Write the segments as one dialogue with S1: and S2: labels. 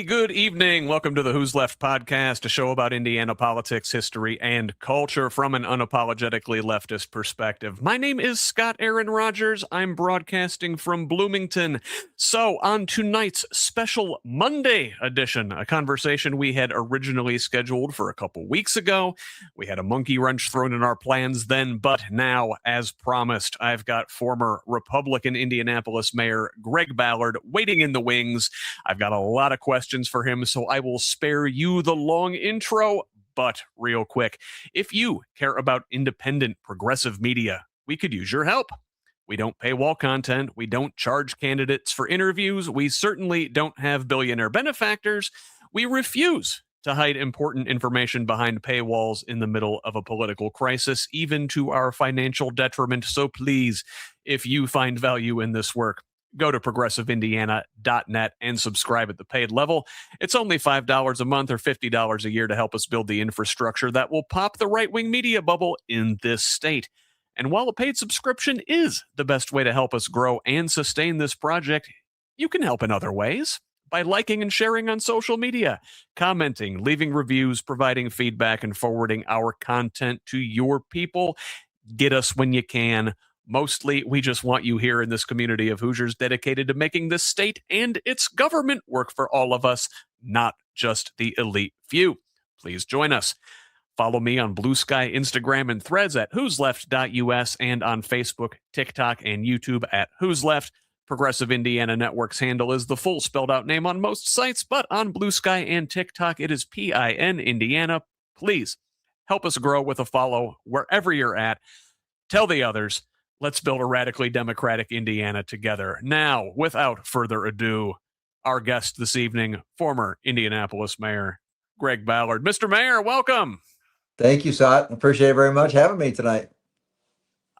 S1: Very good evening. Welcome to the Who's Left podcast, a show about Indiana politics, history, and culture from an unapologetically leftist perspective. My name is Scott Aaron Rogers. I'm broadcasting from Bloomington. So, on tonight's special Monday edition, a conversation we had originally scheduled for a couple weeks ago. We had a monkey wrench thrown in our plans then, but now, as promised, I've got former Republican Indianapolis Mayor Greg Ballard waiting in the wings. I've got a lot of questions for him, so I will spare you the long intro. But real quick, if you care about independent progressive media, we could use your help. We don't paywall content. We don't charge candidates for interviews. We certainly don't have billionaire benefactors. We refuse to hide important information behind paywalls in the middle of a political crisis, even to our financial detriment. So please, if you find value in this work, go to progressiveindiana.net and subscribe at the paid level. It's only $5 a month or $50 a year to help us build the infrastructure that will pop the right-wing media bubble in this state. And while a paid subscription is the best way to help us grow and sustain this project, you can help in other ways by liking and sharing on social media, commenting, leaving reviews, providing feedback, and forwarding our content to your people. Get us when you can. Mostly, we just want you here in this community of Hoosiers dedicated to making this state and its government work for all of us, not just the elite few. Please join us. Follow me on Blue Sky, Instagram, and Threads at whosleft.us and on Facebook, TikTok, and YouTube at Who's Left. Progressive Indiana Network's handle is the full spelled out name on most sites, but on Blue Sky and TikTok, it is PIN Indiana. Please help us grow with a follow wherever you're at. Tell the others. Let's build a radically democratic Indiana together. Now, without further ado, our guest this evening, former Indianapolis Mayor Greg Ballard. Mr. Mayor, welcome.
S2: Thank you, Scott. Appreciate it very much having me tonight.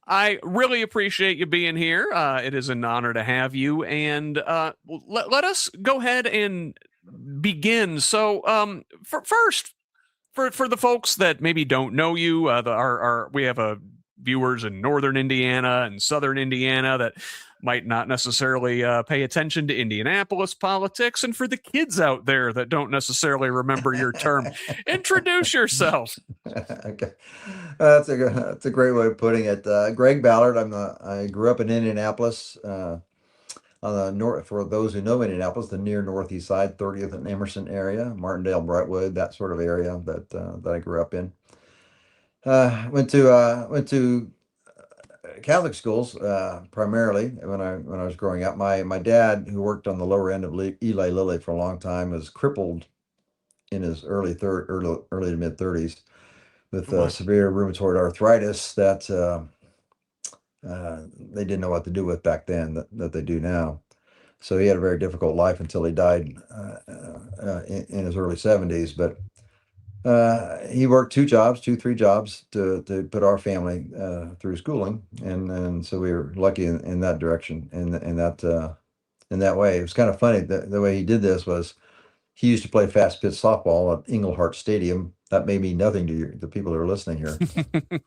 S1: I really appreciate you being here. It is an honor to have you. And let us go ahead and begin. So, first, for the folks that maybe don't know you, we have viewers in northern Indiana and southern Indiana that might not necessarily pay attention to Indianapolis politics. And for the kids out there that don't necessarily remember your term, introduce yourself.
S2: Okay, that's a great way of putting it. Greg Ballard. I grew up in Indianapolis, on the north. For those who know Indianapolis, the near northeast side, 30th and Emerson area, Martindale, Brightwood, that sort of area that I grew up in. Went to Catholic schools primarily when I was growing up. My dad, who worked on the lower end of Eli Lilly for a long time, was crippled in his early to mid 30s with severe rheumatoid arthritis that they didn't know what to do with back then that they do now. So he had a very difficult life until he died in his early 70s. But he worked three jobs to put our family through schooling, and so we were lucky in that direction. In that way, it was kind of funny. The way he did this was he used to play fast pitch softball at Englehart Stadium. That may mean nothing to the people that are listening here,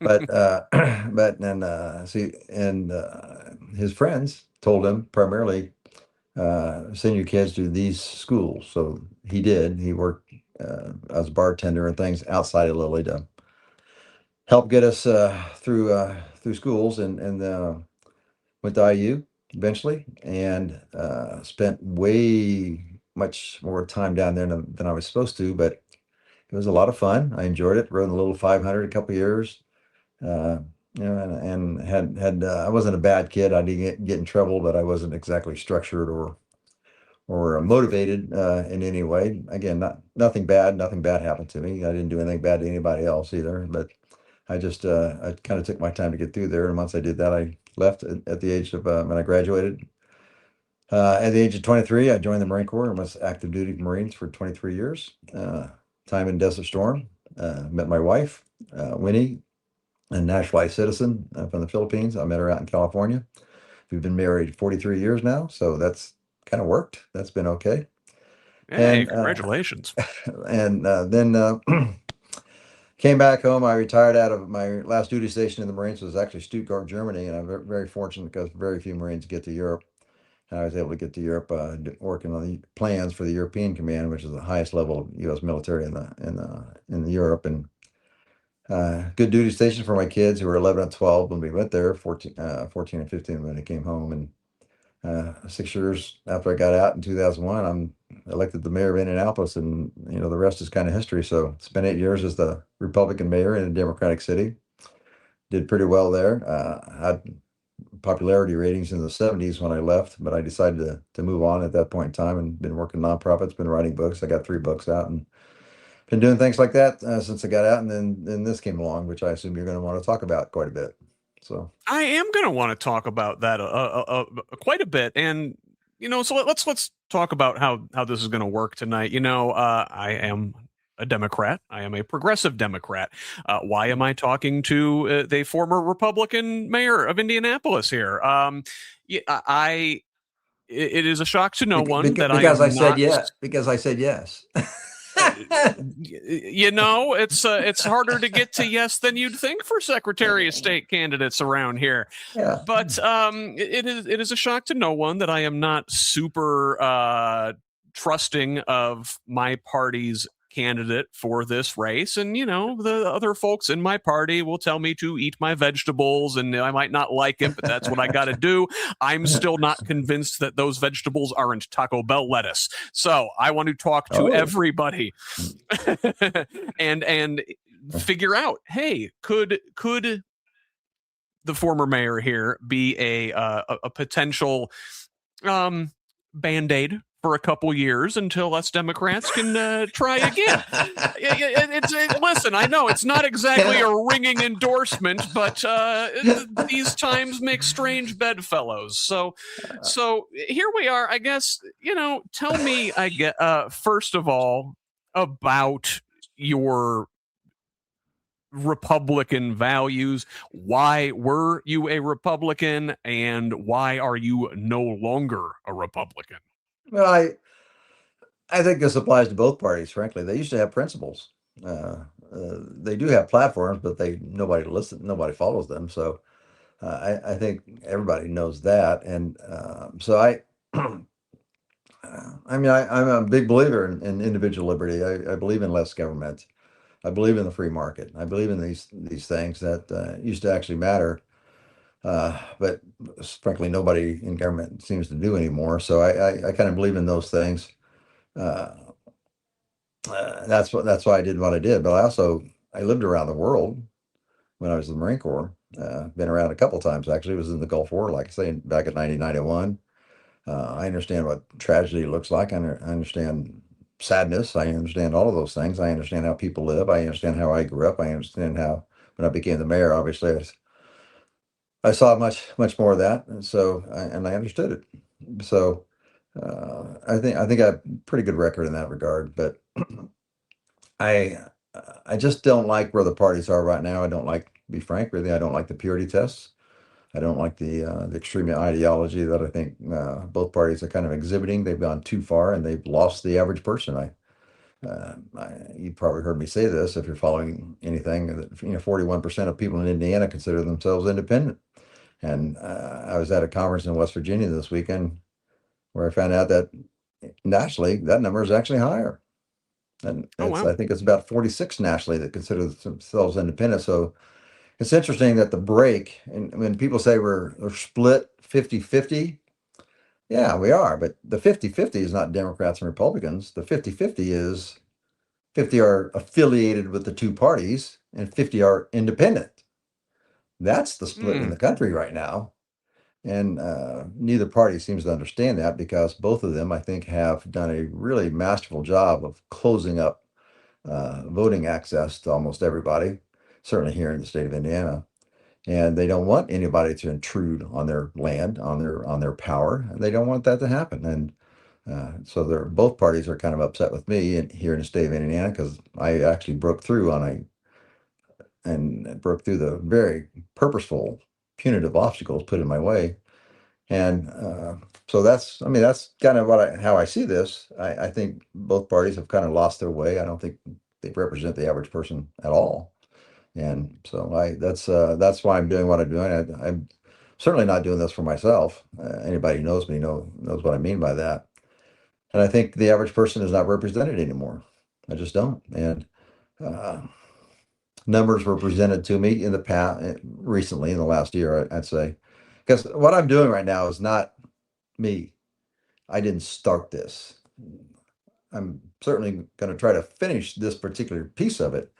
S2: but his friends told him primarily send your kids to these schools. So he did. He worked as a bartender and things outside of Lilly to help get us through schools, and went to IU eventually, and spent way much more time down there than I was supposed to, but it was a lot of fun. I enjoyed it. Rode a little 500 a couple of years, and had I wasn't a bad kid. I didn't get in trouble, but I wasn't exactly structured or motivated in any way. Again, nothing bad happened to me. I didn't do anything bad to anybody else either, but I just I kind of took my time to get through there. And once I did that, I left at the age of when I graduated. At the age of 23, I joined the Marine Corps and was active duty Marines for 23 years. Time in Desert Storm. Met my wife, Winnie, a naturalized citizen from the Philippines. I met her out in California. We've been married 43 years now, so that's kind of worked. That's been okay.
S1: Hey, and congratulations.
S2: And then came back home. I retired out of my last duty station in the Marines was actually Stuttgart, Germany, and I'm very fortunate because very few Marines get to Europe. And I was able to get to Europe, working on the plans for the European Command, which is the highest level of U.S. military in Europe, and good duty station for my kids who were 11 and 12 when we went there, 14 and 15 when they came home, and 6 years after I got out in 2001, I'm elected the mayor of Indianapolis, and the rest is kind of history. So spent 8 years as the Republican mayor in a Democratic city. Did pretty well there. Had popularity ratings in the 70s when I left, but I decided to move on at that point in time, and been working nonprofits, been writing books. I got 3 books out, and been doing things like that since I got out. And then this came along, which I assume you're going to want to talk about quite a bit. So
S1: I am going to want to talk about that quite a bit, and so let's talk about how this is going to work tonight. I am a Democrat. I am a progressive Democrat. Why am I talking to the former Republican mayor of Indianapolis here? Yeah, it is a shock to no one that I
S2: because I
S1: am
S2: said
S1: not.
S2: yeah, because I said yes.
S1: uh, it's harder to get to yes than you'd think for Secretary of State candidates around here.
S2: Yeah.
S1: But it is a shock to no one that I am not super trusting of my party's candidate for this race. And the other folks in my party will tell me to eat my vegetables, and I might not like it, but that's what I got to do. I'm still not convinced that those vegetables aren't Taco Bell lettuce. So I want to talk to everybody and figure out, hey, could the former mayor here be a potential band-aid for a couple years until us Democrats can try again? Listen, I know it's not exactly a ringing endorsement, but these times make strange bedfellows. So here we are. I guess tell me, first of all, about your Republican values. Why were you a Republican, and why are you no longer a Republican?
S2: Well, I think this applies to both parties. Frankly, they used to have principles. They do have platforms, but nobody follows them. So I think everybody knows that, and so I'm a big believer in individual liberty. I believe in less government. I believe in the free market. I believe in these things that used to actually matter, but frankly, nobody in government seems to do anymore. So I kind of believe in those things. Uh, that's why I did what I did. But I lived around the world when I was in the Marine Corps. Been around a couple times actually. Was in the Gulf War, like I say, back in 1991. I understand what tragedy looks like. I understand sadness. I understand all of those things. I understand how people live. I understand how I grew up. I understand how when I became the mayor, obviously, I saw much more of that, and I understood it. So I think I have a pretty good record in that regard. But I I just don't like where the parties are right now. I don't like, to be frank, really, I don't like the purity tests. I don't like the extreme ideology that I think both parties are kind of exhibiting. They've gone too far and they've lost the average person. You probably heard me say this if you're following anything. That 41% of people in Indiana consider themselves independent. And I was at a conference in West Virginia this weekend where I found out that nationally that number is actually higher. And
S1: Oh wow.
S2: I think it's about 46 nationally that consider themselves independent. So it's interesting that the break, and when people say we're split 50-50, yeah, we are. But the 50-50 is not Democrats and Republicans. The 50-50 is 50 are affiliated with the two parties and 50 are independent. That's the split in the country right now. And neither party seems to understand that because both of them, I think, have done a really masterful job of closing up voting access to almost everybody, certainly here in the state of Indiana. And they don't want anybody to intrude on their land, on their power. They don't want that to happen. And so both parties are kind of upset with me here in the state of Indiana because I actually broke through and broke through the very purposeful, punitive obstacles put in my way. And so that's kind of how I see this. I think both parties have kind of lost their way. I don't think they represent the average person at all. And so that's why I'm doing what I'm doing. certainly not doing this for myself. Anybody who knows me knows what I mean by that. And I think the average person is not represented anymore. I just don't. And uh, numbers were presented to me in the past, recently in the last year, I'd say, because what I'm doing right now is not me. I didn't start this. I'm certainly going to try to finish this particular piece of it.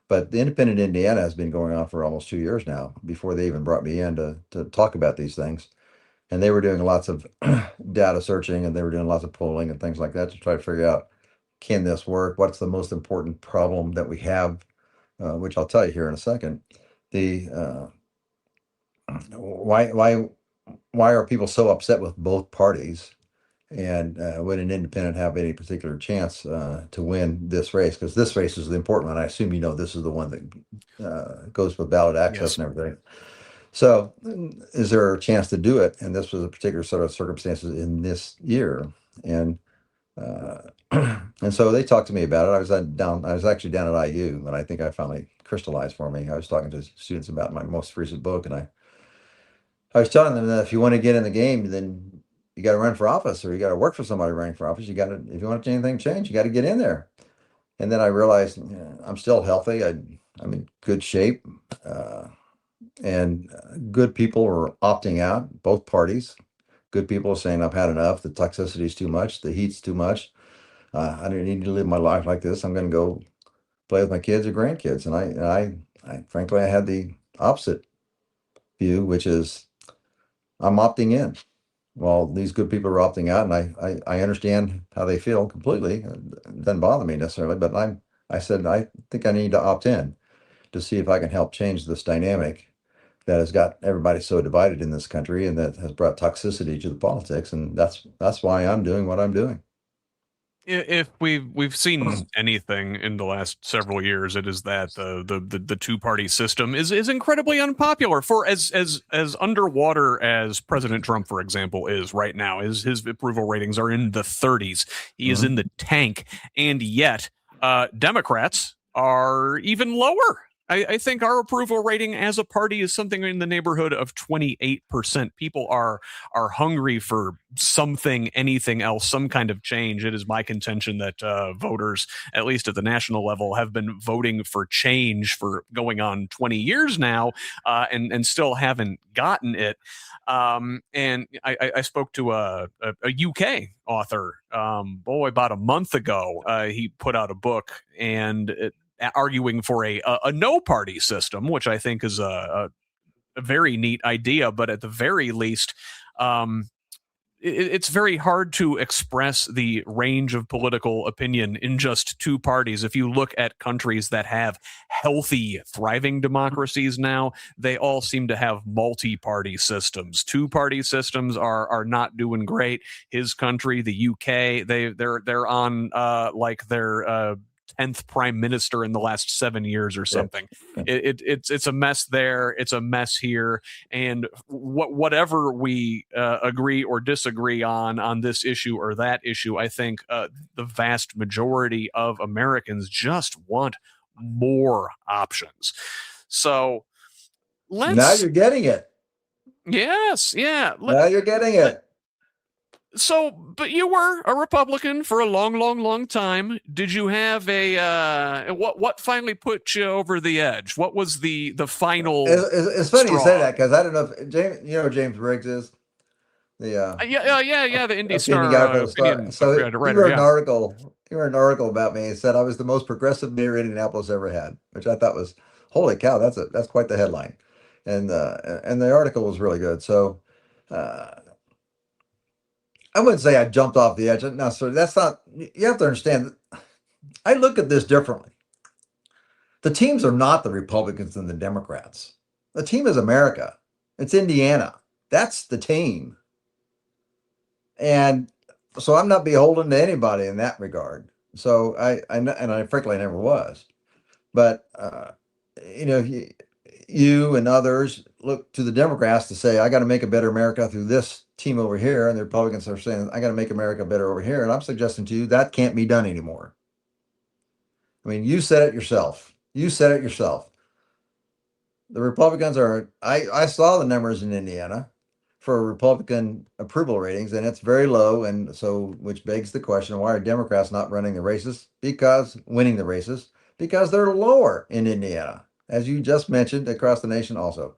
S2: But the Independent Indiana has been going on for almost 2 years now before they even brought me in to talk about these things. And they were doing lots of data searching and they were doing lots of polling and things like that to try to figure out, can this work? What's the most important problem that we have? Which I'll tell you here in a second. The why are people so upset with both parties? And would an independent have any particular chance to win this race? Because this race is the important one. I assume you know this is the one that goes with ballot access
S1: Yes.
S2: and everything. So, is there a chance to do it? And this was a particular sort of circumstances in this year, and uh, and so they talked to me about it. I was actually down at IU, and I think I finally crystallized for me. I was talking to students about my most recent book, and I was telling them that if you want to get in the game, then you got to run for office, or you got to work for somebody running for office. You got to, if you want anything change, you got to get in there. And then I realized I'm still healthy. I'm in good shape, and good people are opting out. Both parties. Good people are saying I've had enough. The toxicity is too much. The heat's too much. I don't need to live my life like this. I'm going to go play with my kids or grandkids. And I frankly, I had the opposite view, which is I'm opting in. Well, these good people are opting out, and I understand how they feel completely. It doesn't bother me necessarily, but I said I think I need to opt in to see if I can help change this dynamic that has got everybody so divided in this country and that has brought toxicity to the politics, and that's why I'm doing what I'm doing.
S1: If we've seen anything in the last several years, it is that the two party system is incredibly unpopular. For as underwater as President Trump, for example, is right now, his approval ratings are in the 30s. He is
S2: Mhm.
S1: in the tank, and yet Democrats are even lower. I think our approval rating as a party is something in the neighborhood of 28%. People are hungry for something, anything else, some kind of change. It is my contention that voters, at least at the national level, have been voting for change for going on 20 years now, and still haven't gotten it. And I spoke to a UK author, about a month ago. He put out a book and arguing for a no party system, which I think is a very neat idea. But at the very least, um, it's very hard to express the range of political opinion in just two parties. If you look at countries that have healthy, thriving democracies now, they all seem to have multi-party systems. Two-party systems are not doing great. His country, the UK, they're on like their 10th prime minister in the last 7 years or
S2: Yeah.
S1: something. It's a mess there. It's a mess here, and whatever we agree or disagree on this issue or that issue, I think the vast majority of Americans just want more options. So
S2: Now
S1: let's
S2: you're getting it.
S1: yes, yeah.
S2: Now you're getting it.
S1: So, but you were a Republican for a long, long, long time. Did you have a what finally put you over the edge? What was the final
S2: It's funny you say
S1: straw?
S2: that because I don't know if James, you know who James Briggs is, the
S1: Yeah. The Indie
S2: opinion
S1: Star
S2: guy for the Star.
S1: opinion
S2: So he
S1: writer.
S2: wrote an
S1: Yeah.
S2: article. He wrote an article about me and said I was the most progressive mayor Indianapolis ever had, which I thought was holy cow. That's quite the headline, and the article was really good. So uh, I wouldn't say I jumped off the edge. No, sir, that's not. You have to understand. I look at this differently. The teams are not the Republicans and the Democrats. The team is America. It's Indiana. That's the team. And so I'm not beholden to anybody in that regard. So and I frankly I never was. But you and others look to the Democrats to say I got to make a better America through this team over here, and the Republicans are saying I got to make America better over here. And I'm suggesting to you that can't be done anymore. I mean, you said it yourself. You said it yourself. The Republicans are, I saw the numbers in Indiana for Republican approval ratings, and it's very low. And so, which begs the question, why are Democrats not running the races? Because winning the races, because they're lower in Indiana, as you just mentioned, across the nation also.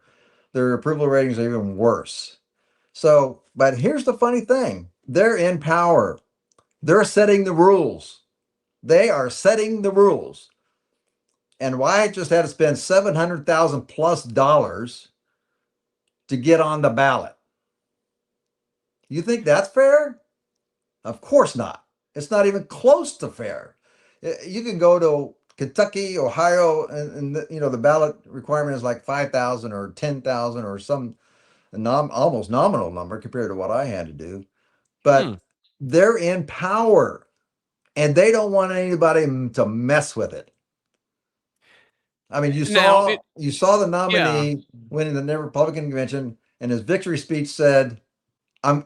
S2: Their approval ratings are even worse. So, but here's the funny thing, they're in power. They're setting the rules. They are setting the rules. And Wyatt just had to spend 700,000 plus dollars to get on the ballot. You think that's fair? Of course not. It's not even close to fair. You can go to Kentucky, Ohio, and the ballot requirement is like 5,000 or 10,000 or some almost nominal number compared to what I had to do. But
S1: Hmm.
S2: they're in power, and they don't want anybody to mess with it. I mean, you
S1: Now,
S2: saw the
S1: yeah,
S2: nominee winning the Republican convention, and his victory speech said,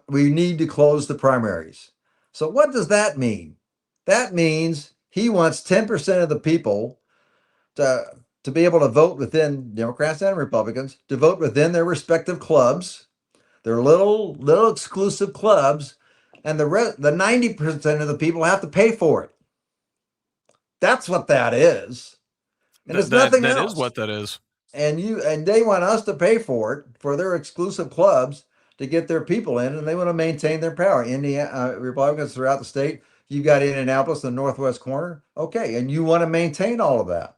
S2: we need to close the primaries." So what does that mean? That means he wants 10% of the people to be able to vote within Democrats and Republicans, to vote within their respective clubs, their little exclusive clubs, and the 90% of the people have to pay for it. That's what that is. And
S1: that
S2: it's
S1: that
S2: nothing
S1: that is
S2: else.
S1: what that is.
S2: And they want us to pay for it for their exclusive clubs to get their people in, and they want to maintain their power. Indiana Republicans throughout the state. You got Indianapolis, the northwest corner. Okay, and you want to maintain all of that.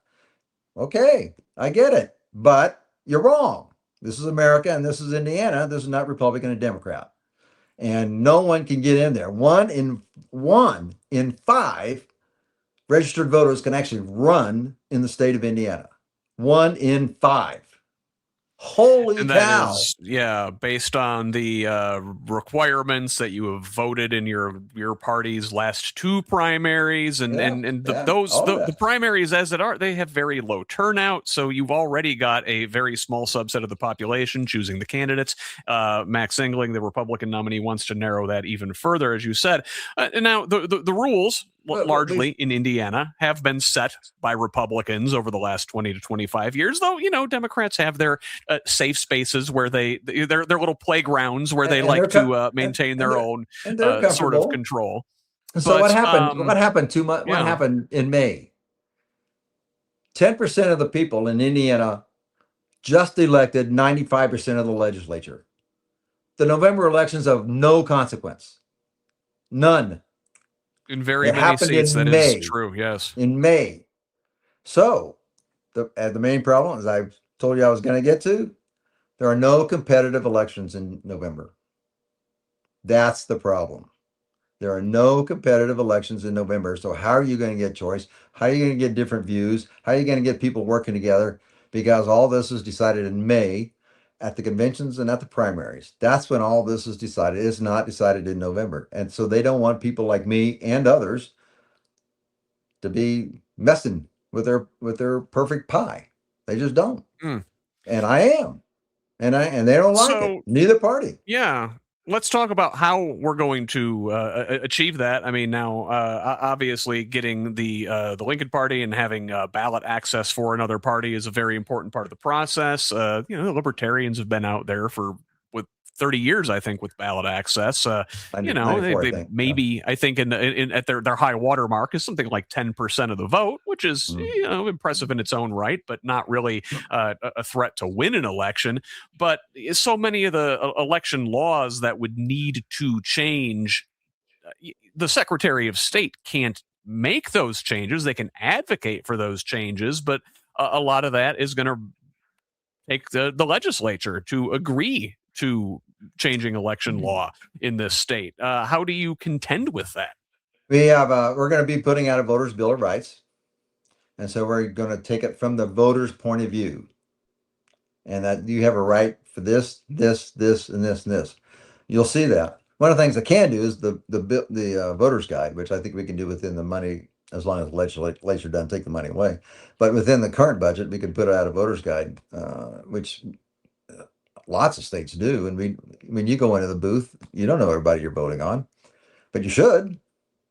S2: Okay, I get it, but you're wrong. This is America, and this is Indiana. This is not Republican and Democrat, and no one can get in there. One in five registered voters can actually run in the state of Indiana. 1 in 5. Holy
S1: And that
S2: cow.
S1: is, yeah, based on the requirements that you have voted in your party's last two primaries, and
S2: Yeah,
S1: and
S2: yeah, all of
S1: the
S2: that.
S1: primaries as it are, they have very low turnout. So you've already got a very small subset of the population choosing the candidates. Max Engling, the Republican nominee, wants to narrow that even further, as you said. And now the rules
S2: But
S1: largely in Indiana have been set by Republicans over the last 20 to 25 years, though, Democrats have their safe spaces where they're little playgrounds where they
S2: and
S1: like
S2: they're
S1: to maintain
S2: and
S1: their
S2: they're
S1: own
S2: and they're
S1: sort of
S2: comfortable.
S1: control.
S2: So what
S1: But
S2: happened? What happened 2 months? What
S1: yeah,
S2: happened in May? 10% of the people in Indiana just elected 95% of the legislature. The November elections of no consequence. None.
S1: in very
S2: It
S1: many
S2: happened
S1: states that
S2: in
S1: is
S2: May.
S1: true. Yes.
S2: In May. So the main problem, as I told you I was going to get to, there are no competitive elections in November. That's the problem. There are no competitive elections in November. So how are you going to get choice? How are you going to get different views? How are you going to get people working together? Because all this is decided in May at the conventions and at the primaries. That's when all this is decided. It's not decided in November. And so they don't want people like me and others to be messing with their perfect pie. They just don't.
S1: Mm.
S2: And I am. And they don't like it.
S1: So
S2: Neither party.
S1: yeah, let's talk about how we're going to achieve that. I mean, now obviously getting the Lincoln Party and having ballot access for another party is a very important part of the process. The Libertarians have been out there for with 30 years, I think, with ballot access.
S2: 94, I
S1: They
S2: think. Yeah.
S1: maybe, I think, in at their high water mark is something like 10% of the vote, which is
S2: Mm.
S1: impressive in its own right, but not really a threat to win an election. But so many of the election laws that would need to change, the Secretary of State can't make those changes. They can advocate for those changes, but a lot of that is going to take the legislature to agree to changing election law in this state. How do you contend with that?
S2: We're going to be putting out a voters' bill of rights, and so we're going to take it from the voters' point of view, and that you have a right for this, and this. You'll see that. One of the things I can do is the voters' guide, which I think we can do within the money as long as the legislature doesn't take the money away. But within the current budget, we can put out a voters' guide, which lots of states do. And when you go into the booth, you don't know everybody you're voting on, but you should,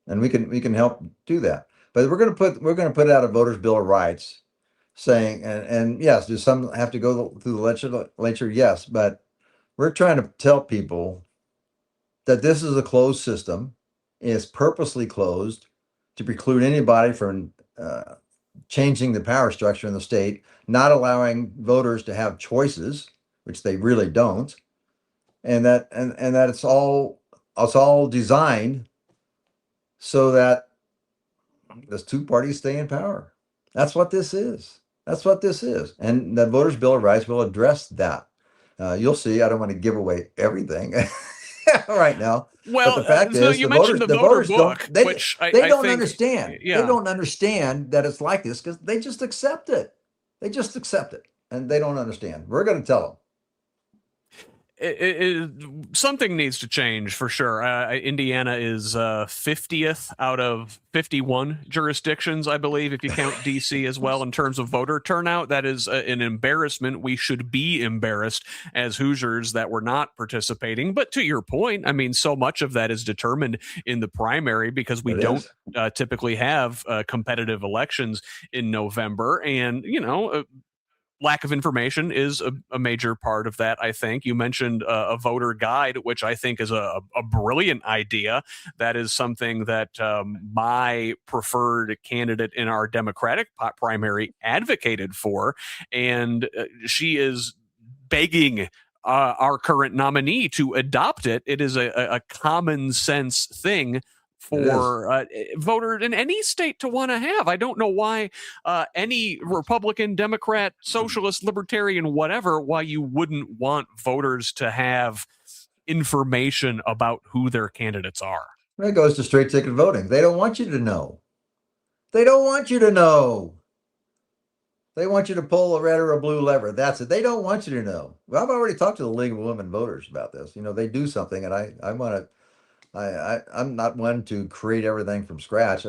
S2: and we can help do that. But we're going to put out a voters' bill of rights saying, and yes, do some have to go through the legislature? Yes, but we're trying to tell people that this is a closed system. It's purposely closed to preclude anybody from changing the power structure in the state, not allowing voters to have choices, which they really don't, and that it's all designed so that those two parties stay in power. That's what this is. That's what this is. And the Voters' Bill of Rights will address that. You'll see. I don't want to give away everything right now, but
S1: Well,
S2: the fact
S1: so
S2: is,
S1: you mentioned the
S2: the
S1: voter
S2: voters
S1: book,
S2: don't they
S1: which
S2: they
S1: I
S2: don't
S1: think,
S2: understand. They
S1: yeah.
S2: don't understand that it's like this because they just accept it. They just accept it, and they don't understand. We're going to tell them.
S1: Something needs to change for sure. Indiana is 50th out of 51 jurisdictions, I believe, if you count DC as well, in terms of voter turnout. That is an embarrassment. We should be embarrassed as Hoosiers that we're not participating. But to your point, I mean, so much of that is determined in the primary because we
S2: It
S1: don't
S2: is.
S1: typically have competitive elections in November. And, lack of information is a major part of that. I think you mentioned a voter guide, which I think is a brilliant idea. That is something that my preferred candidate in our Democratic primary advocated for, and she is begging our current nominee to adopt it. It is a common sense thing
S2: It is.
S1: for voters in any state to want to have. I don't know why any Republican, Democrat, socialist, libertarian, whatever, why you wouldn't want voters to have information about who their candidates are.
S2: It goes to straight ticket voting. They don't want you to know. They don't want you to know. They want you to pull a red or a blue lever. That's it. They don't want you to know. Well, I've already talked to the League of Women Voters about this. They do something, and I want to. I'm not one to create everything from scratch.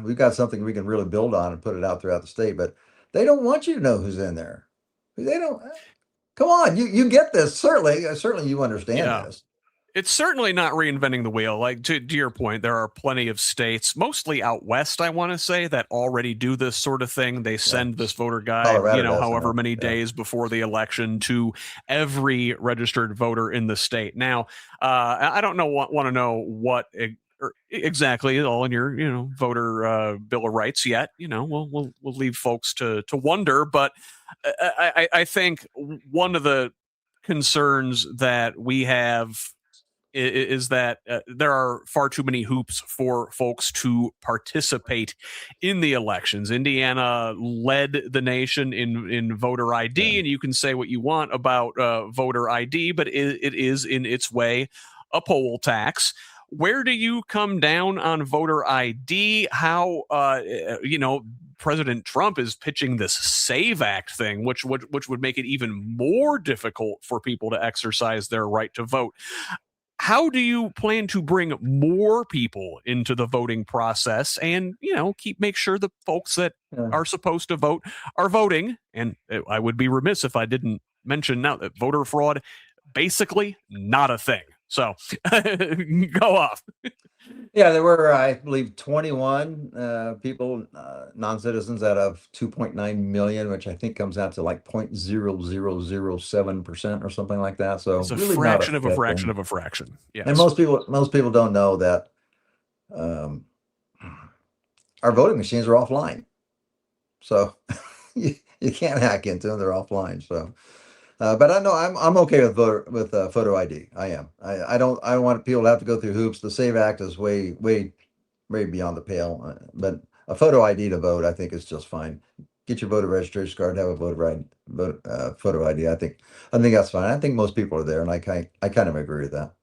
S2: We've got something we can really build on and put it out throughout the state, but they don't want you to know who's in there. They don't. Come on, you get this. Certainly you understand
S1: Yeah.
S2: this.
S1: It's certainly not reinventing the wheel. Like to your point, there are plenty of states, mostly out west, I want to say, that already do this sort of thing. They
S2: Yeah.
S1: send this voter guide,
S2: Colorado does, I
S1: however
S2: know.
S1: many
S2: Yeah.
S1: days before the election to every registered voter in the state. Now, I don't want to know what exactly all in your voter bill of rights yet. We'll leave folks to wonder, but I think one of the concerns that we have is that there are far too many hoops for folks to participate in the elections. Indiana led the nation in voter ID,
S2: Yeah.
S1: and you can say what you want about voter ID, but it is in its way a poll tax. Where do you come down on voter ID? How President Trump is pitching this Save Act thing, which would make it even more difficult for people to exercise their right to vote. How do you plan to bring more people into the voting process and make sure the folks that
S2: Yeah.
S1: are supposed to vote are voting? And I would be remiss if I didn't mention now that voter fraud basically not a thing. So go off.
S2: Yeah, there were, I believe, 21 people, non-citizens out of 2.9 million, which I think comes out to like 0.0007% or something like that. So
S1: It's a
S2: really not a
S1: fraction of a
S2: bad
S1: fraction
S2: thing.
S1: of a fraction.
S2: And
S1: Yes.
S2: most people don't know that our voting machines are offline. So you can't hack into them; they're offline. So, but I know I'm okay with photo ID. I am. I don't want people to have to go through hoops. The Save Act is way beyond the pale. But a photo ID to vote, I think, is just fine. Get your voter registration card, have a photo ID. I think that's fine. I think most people are there, and I kind of agree with that.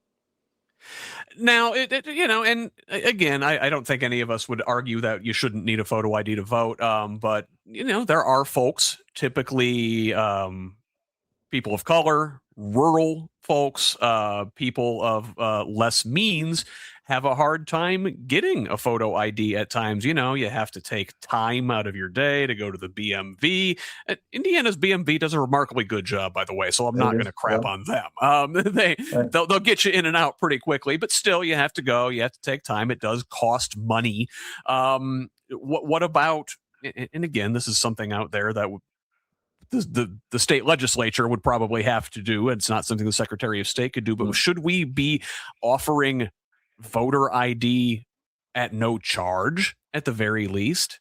S1: Now, and again, I don't think any of us would argue that you shouldn't need a photo ID to vote. But there are folks, typically people of color, rural folks, people of less means, have a hard time getting a photo ID at times. You have to take time out of your day to go to the BMV. Indiana's BMV does a remarkably good job, by the way, so I'm
S2: It
S1: not going
S2: is.
S1: to crap
S2: Yeah.
S1: on them.
S2: Right.
S1: They'll get you in and out pretty quickly, but still, you have to go. You have to take time. It does cost money. What about and again, this is something out there that the state legislature would probably have to do. It's not something the Secretary of State could do. But should we be offering voter ID at no charge at the very least?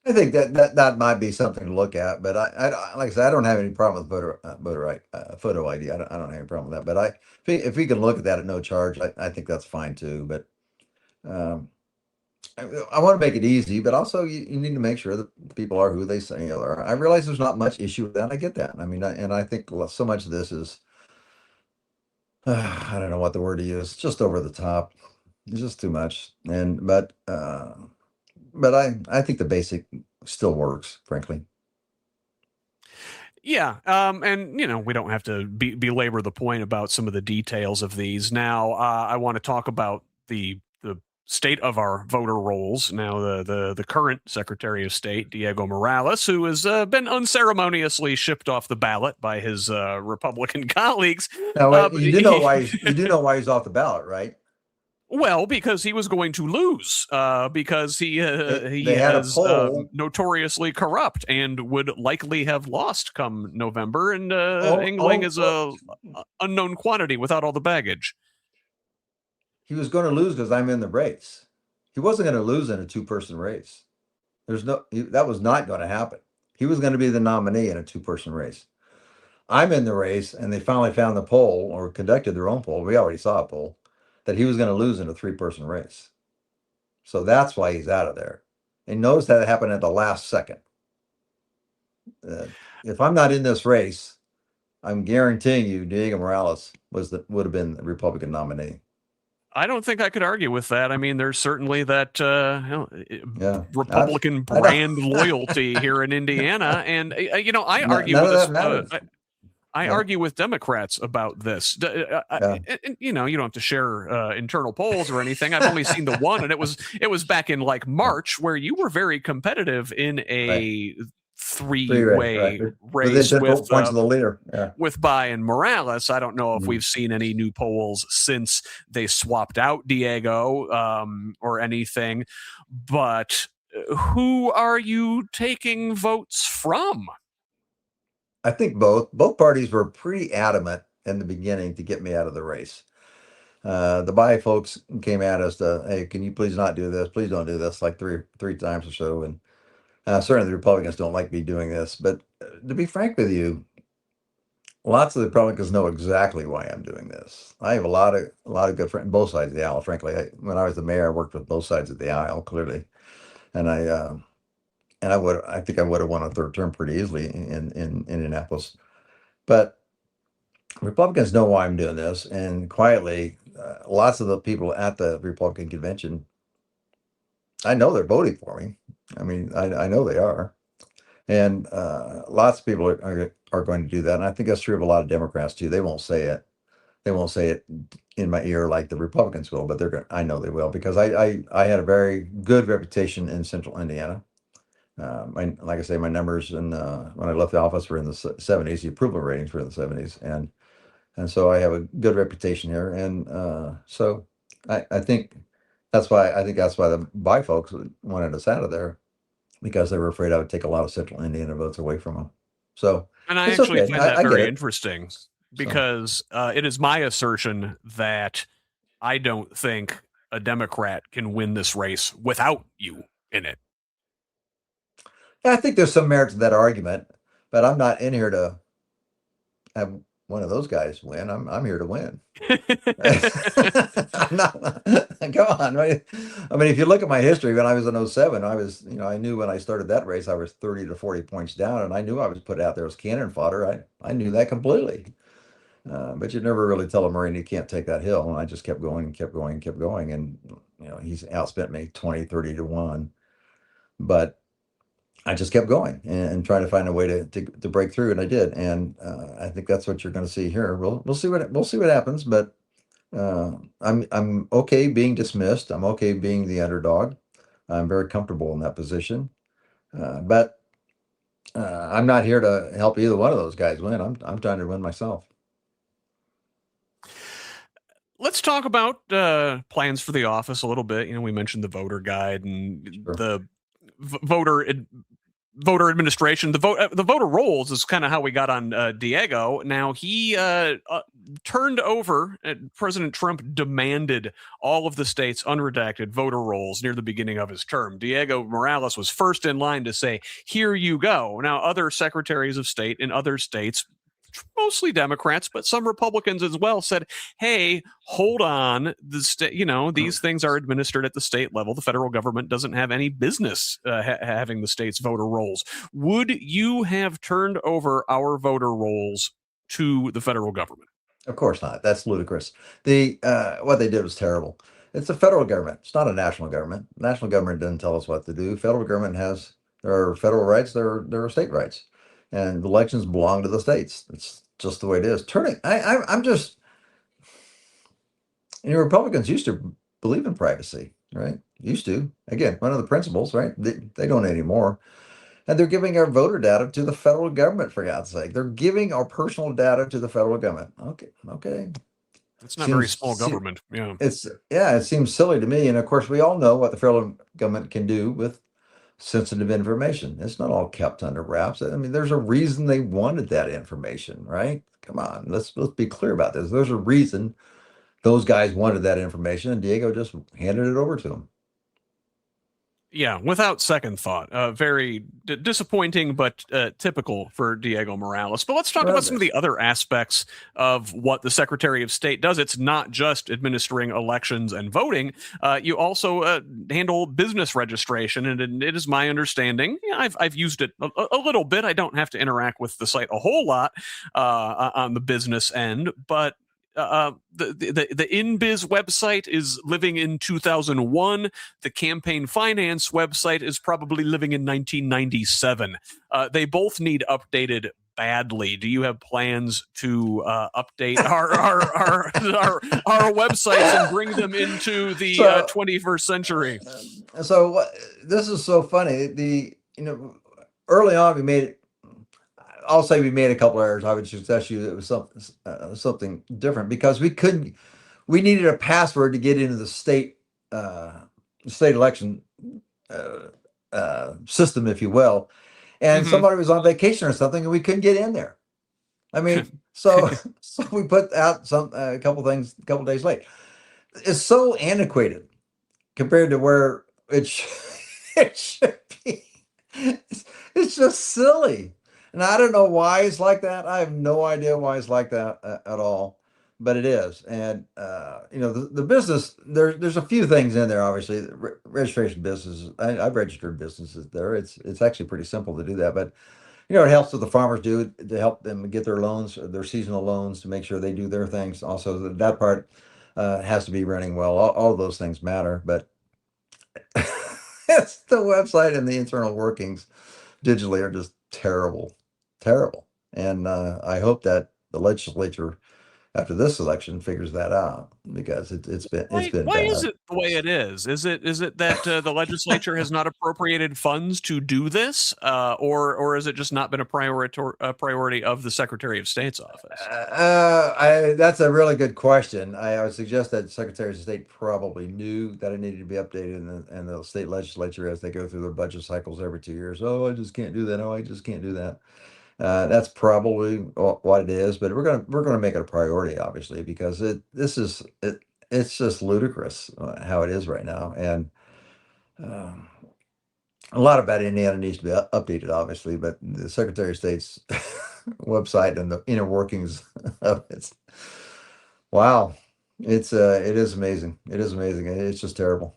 S2: I think that might be something to look at, but like I said, I don't have any problem with photo ID. I don't have any problem with that. But if we can look at that at no charge, I think that's fine too. But um, I want to make it easy, but also you need to make sure that people are who they say they are. I realize there's not much issue with that. I get that. I mean, and I think so much of this is I don't know what the word to use, just over the top. It's just too much. But I think the basic still works, frankly.
S1: Yeah, and we don't have to belabor the point about some of the details of these. Now, I want to talk about the state of our voter rolls. Now, the current Secretary of State, Diego Morales, who has been unceremoniously shipped off the ballot by his Republican colleagues.
S2: Now, you do know why he's off the ballot, right?
S1: Well, because he was going to lose, because he
S2: had a
S1: is
S2: poll.
S1: notoriously corrupt and would likely have lost come November. And Yingling is a unknown quantity without all the baggage.
S2: He was going to lose because I'm in the race. He wasn't going to lose in a two-person race. That was not going to happen. He was going to be the nominee in a two-person race. I'm in the race, and they finally found the poll or conducted their own poll. We already saw a poll that he was going to lose in a three-person race. So that's why he's out of there. And notice that it happened at the last second. If I'm not in this race, I'm guaranteeing you Diego Morales would have been the Republican nominee.
S1: I don't think I could argue with that. I mean, there's certainly that Republican brand loyalty here in Indiana, and I argue with this. I argue with Democrats about this. And, you don't have to share internal polls or anything. I've only seen the one, and it was back in like March, where you were very competitive in a three-way race with
S2: points of the leader.
S1: with Bay and Morales. I don't know if we've seen any new polls since they swapped out Diego or anything, but who are you taking votes from?
S2: I think both parties were pretty adamant in the beginning to get me out of the race. The Bay folks came at us to, hey, can you please not do this? Please don't do this, like three times or so. And certainly the Republicans don't like me doing this. But to be frank with you, lots of the Republicans know exactly why I'm doing this. I have a lot of good friends, both sides of the aisle. Frankly, when I was the mayor, I worked with both sides of the aisle clearly, and I think I would have won a third term pretty easily in Indianapolis. But Republicans know why I'm doing this, and quietly, lots of the people at the Republican convention, I know they're voting for me. I mean, I know they are, and lots of people are going to do that, and I think that's true of a lot of Democrats too. They won't say it. They won't say it in my ear like the Republicans will, but I know they will, because I had a very good reputation in Central Indiana. Like I say, my numbers when I left the office were in the 70s. The approval ratings were in the 70s, and so I have a good reputation here. And so I think that's why the Bay folks wanted us out of there, because they were afraid I would take a lot of Central Indiana votes away from them. So,
S1: and I actually find that very interesting, because it is my assertion that I don't think a Democrat can win this race without you in it.
S2: I think there's some merit to that argument, but I'm not in here to have one of those guys win. I'm here to win. I'm not, come on, right? I mean, if you look at my history, when I was in 07, I knew when I started that race, I was 30 to 40 points down, and I knew I was put out there as cannon fodder. I knew that completely. But you never really tell a Marine you can't take that hill. And I just kept going and kept going and kept going. And, he's outspent me 20, 30 to 1. But I just kept going and trying to find a way to break through, and I did. And I think that's what you're going to see here. We'll see what happens. But I'm okay being dismissed. I'm okay being the underdog. I'm very comfortable in that position. But I'm not here to help either one of those guys win. I'm trying to win myself.
S1: Let's talk about plans for the office a little bit. We mentioned the voter guide and the voter voter administration. The voter rolls is kind of how we got on Diego. Now he turned over. President Trump demanded all of the states' unredacted voter rolls near the beginning of his term. Diego Morales was first in line to say, "Here you go." Now other secretaries of state in other states, mostly Democrats, but some Republicans as well, said, "Hey, hold on. These things are administered at the state level. The federal government doesn't have any business having the state's voter rolls." Would you have turned over our voter rolls to the federal government?
S2: Of course not. That's ludicrous. The what they did was terrible. It's a federal government. It's not a national government. National government doesn't tell us what to do. Federal government has there are federal rights. There are state rights, and elections belong to the states. It's just the way it is. I'm just. Republicans used to believe in privacy, right? Used to. Again, one of the principles, right? They don't anymore. And they're giving our voter data to the federal government, for God's sake. They're giving our personal data to the federal government. Okay.
S1: It's not very small government. Yeah.
S2: It seems silly to me. And of course, we all know what the federal government can do with sensitive information. It's not all kept under wraps. I mean, there's a reason they wanted that information, right? Come on, let's be clear about this. There's a reason those guys wanted that information, and Diego just handed it over to them.
S1: Yeah, without second thought. Very disappointing, but typical for Diego Morales. But let's talk about some of the other aspects of what the Secretary of State does. It's not just administering elections and voting. You also handle business registration, and it is my understanding. I've used it a little bit. I don't have to interact with the site a whole lot on the business end, but the InBiz website is living in 2001. The campaign finance website is probably living in 1997. They both need updated badly. Do you have plans to update our websites and bring them into the 21st century?
S2: So this is so funny. Early on we made it. I'll say we made a couple errors. I would suggest you it was something different because we needed a password to get into the state election system, if you will, and somebody was on vacation or something, and we couldn't get in there. I mean, so we put out a couple days late. It's so antiquated compared to where it should be. It's just silly. And I don't know why it's like that. I have no idea why it's like that at all, but it is. And the business there's a few things in there. Obviously, registration businesses. I've registered businesses there. It's actually pretty simple to do that. But it helps what the farmers do to help them get their loans, their seasonal loans, to make sure they do their things. Also, that part has to be running well. All of those things matter, but it's the website and the internal workings digitally are just terrible. And I hope that the legislature after this election figures that out, because it's been
S1: why
S2: bad.
S1: Is it the way it is? Is it that the legislature has not appropriated funds to do this, or has it just not been a priority of the Secretary of State's office?
S2: That's a really good question. I would suggest that the Secretary of State probably knew that it needed to be updated, and the state legislature, as they go through their budget cycles every 2 years, I just can't do that. I just can't do that. That's probably what it is, but we're gonna make it a priority, obviously, because it's just ludicrous how it is right now, and a lot about Indiana needs to be updated, obviously, but the Secretary of State's website and the inner workings of it, wow, it is amazing. It is amazing. It's just terrible.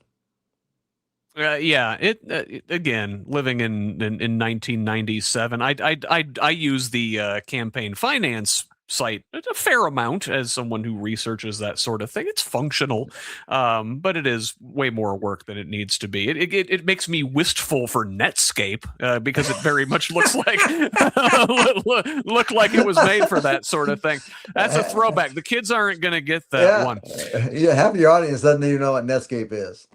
S1: Yeah, again, living in 1997. I use the campaign finance site a fair amount as someone who researches that sort of thing. It's functional, but it is way more work than it needs to be. It makes me wistful for Netscape because it very much looks like look like it was made for that sort of thing. That's a throwback. The kids aren't going to get that one.
S2: Yeah, half of your audience doesn't even know what Netscape is.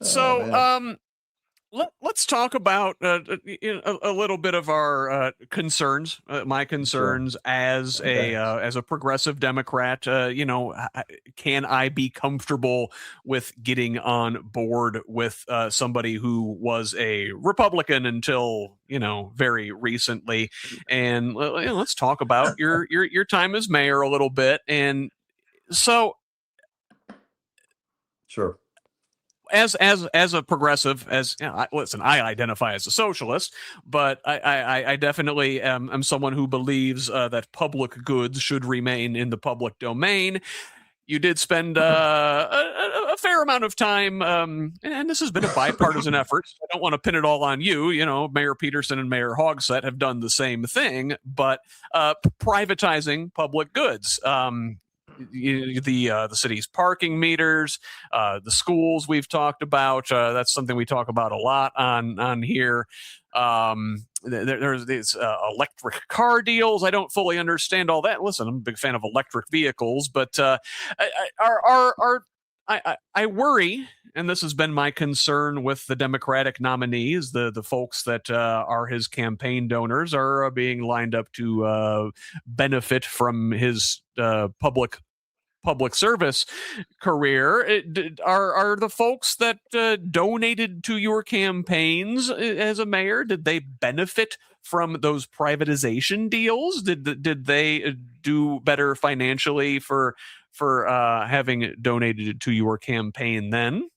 S1: So, Let's talk about a little bit of our concerns. My
S2: Sure.
S1: concerns
S2: Okay.
S1: as a progressive Democrat. Can I be comfortable with getting on board with somebody who was a Republican until very recently? And let's talk about your time as mayor a little bit. And so
S2: Sure.
S1: as a progressive, listen, I identify as a socialist, but I definitely am someone who believes that public goods should remain in the public domain. You did spend a fair amount of time, and this has been a bipartisan effort. So I don't want to pin it all on you. Mayor Peterson and Mayor Hogsett have done the same thing, but privatizing public goods. The city's parking meters, the schools we've talked about. That's something we talk about a lot on here. There's these electric car deals. I don't fully understand all that. Listen, I'm a big fan of electric vehicles, but I worry, and this has been my concern with the Democratic nominees, the folks that are his campaign donors are being lined up to benefit from his public service career. Are the folks that donated to your campaigns as a mayor, did they benefit from those privatization deals? Did they do better financially for having donated to your campaign then?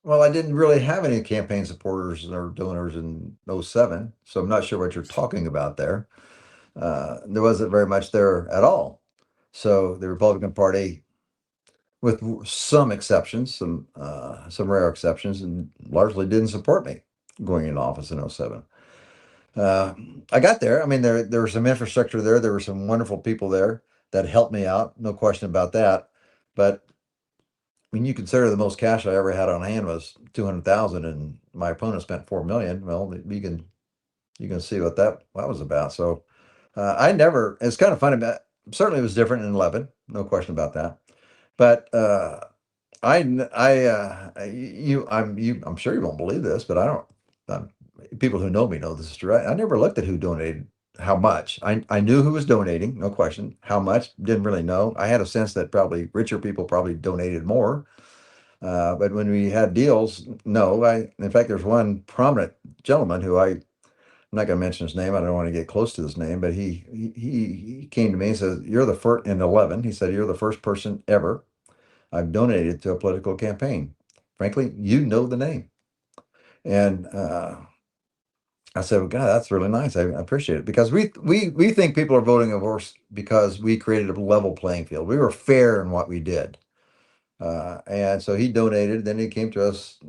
S2: Well, I didn't really have any campaign supporters or donors in '07, so I'm not sure what you're talking about there. There wasn't very much there at all. So the Republican Party, with some exceptions, some rare exceptions, and largely didn't support me going into office in '07. Uh, I got there. I mean, there was some infrastructure there. There were some wonderful people there that helped me out. No question about that. But when you consider the most cash I ever had on hand was 200,000, and my opponent spent 4 million, well, you can see what that was about. So I never. It's kind of funny, but certainly it was different in 11. No question about that. But I'm sure you won't believe this, but I don't. Um, People who know me know this is true. I never looked at who donated how much. I knew who was donating, no question. How much? Didn't really know. I had a sense that probably richer people probably donated more. But when we had deals, no. In fact, there's one prominent gentleman who I'm not going to mention his name. I don't want to get close to his name, but he came to me and says, "You're the first in 11." He said, "You're the first person ever I've donated to a political campaign. Frankly, you know the name." And I said, "Well, God, that's really nice. I appreciate it because we think people are voting, of course, because we created a level playing field. We were fair in what we did." And so he donated. Then he came to us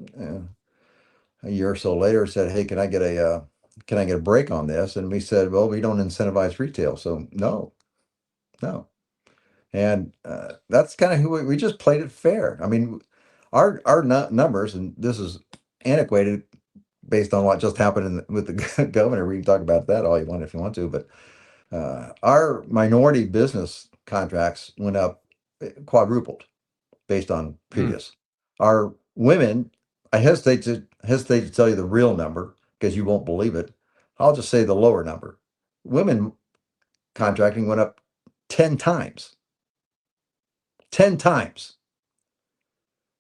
S2: a year or so later and said, "Hey, can I get a break on this?" And we said, "Well, we don't incentivize retail, so no, no." And that's kind of who we just played it fair. I mean, our numbers, and this is antiquated based on what just happened with the governor. We can talk about that all you want if you want to, but our minority business contracts went up, quadrupled based on
S1: Mm.
S2: previous. Our women, I hesitate to tell you the real number because you won't believe it. I'll just say the lower number. Women contracting went up 10 times. 10 times.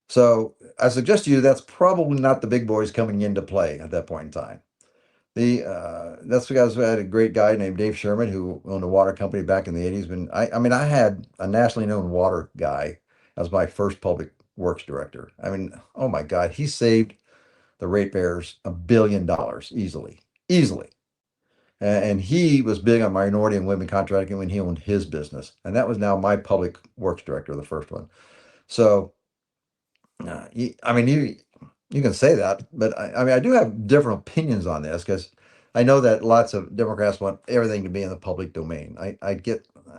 S2: So I suggest to you that's probably not the big boys coming into play at that point in time. That's because we had a great guy named Dave Sherman who owned a water company back in the '80s. I mean, I had a nationally known water guy as my first public works director. I mean, oh my God, he saved the ratepayers $1 billion easily, easily. And he was big on minority and women contracting when he owned his business, and that was now my public works director, the first one. So I mean, you can say that, but I mean, I do have different opinions on this because I know that lots of Democrats want everything to be in the public domain. I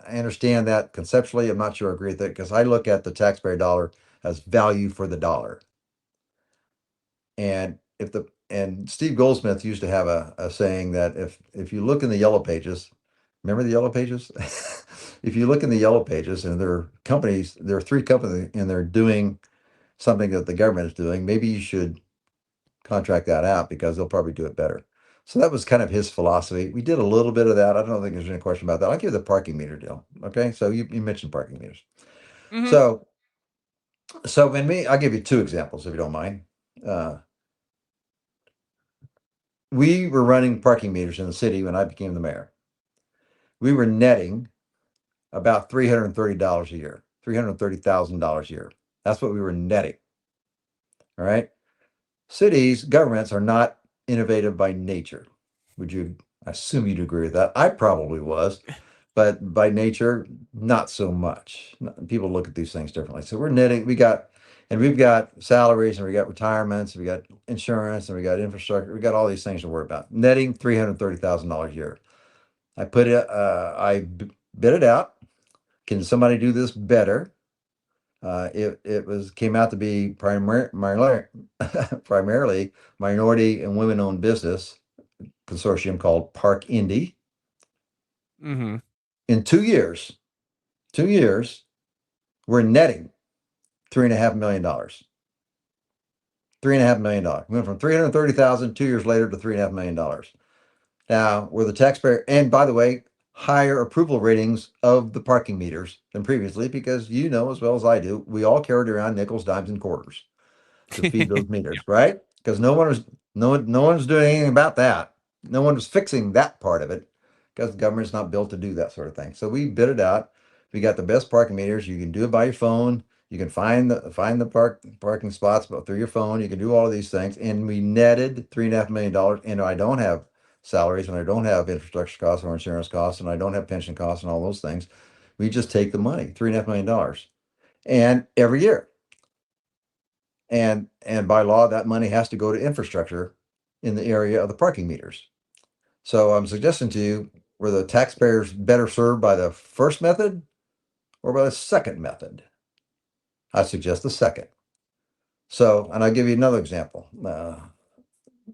S2: understand that conceptually. I'm not sure I agree with it because I look at the taxpayer dollar as value for the dollar. And Steve Goldsmith used to have a saying that if you look in the yellow pages, remember the yellow pages? If you look in the yellow pages and there are three companies and they're doing something that the government is doing, maybe you should contract that out because they'll probably do it better. So that was kind of his philosophy. We did a little bit of that. I don't think there's any question about that. I'll give you the parking meter deal. Okay. So you mentioned parking meters.
S1: Mm-hmm.
S2: So I'll give you two examples if you don't mind. We were running parking meters in the city when I became the mayor. We were netting about $330 a year, $330,000 a year. That's what we were netting. All right. Cities, governments are not innovative by nature. Would you? I assume you'd agree with that. I probably was, but by nature, not so much. People look at these things differently. So we're netting. We've got salaries, and we got retirements, and we got insurance, and we got infrastructure. We got all these things to worry about. Netting $330,000 a year. I bid it out. Can somebody do this better? It came out to be primarily minority and women-owned business consortium called Park Indy.
S1: Mm-hmm.
S2: In 2 years, we're netting $3.5 million. $3.5 million. We went from 330,000 2 years later to $3.5 million. Now, we're the taxpayer, and by the way, higher approval ratings of the parking meters than previously, because you know as well as I do, we all carried around nickels, dimes, and quarters to feed those meters, right? Because no one was doing anything about that. No one was fixing that part of it because the government's not built to do that sort of thing. So we bid it out. We got the best parking meters. You can do it by your phone. You can find the parking spots through your phone. You can do all of these things, and we netted $3.5 million. And I don't have salaries, and I don't have infrastructure costs or insurance costs, and I don't have pension costs and all those things. We just take the money, $3.5 million, and every year. And by law, that money has to go to infrastructure in the area of the parking meters. So I'm suggesting to you, were the taxpayers better served by the first method or by the second method? I suggest the second. So, and I'll give you another example.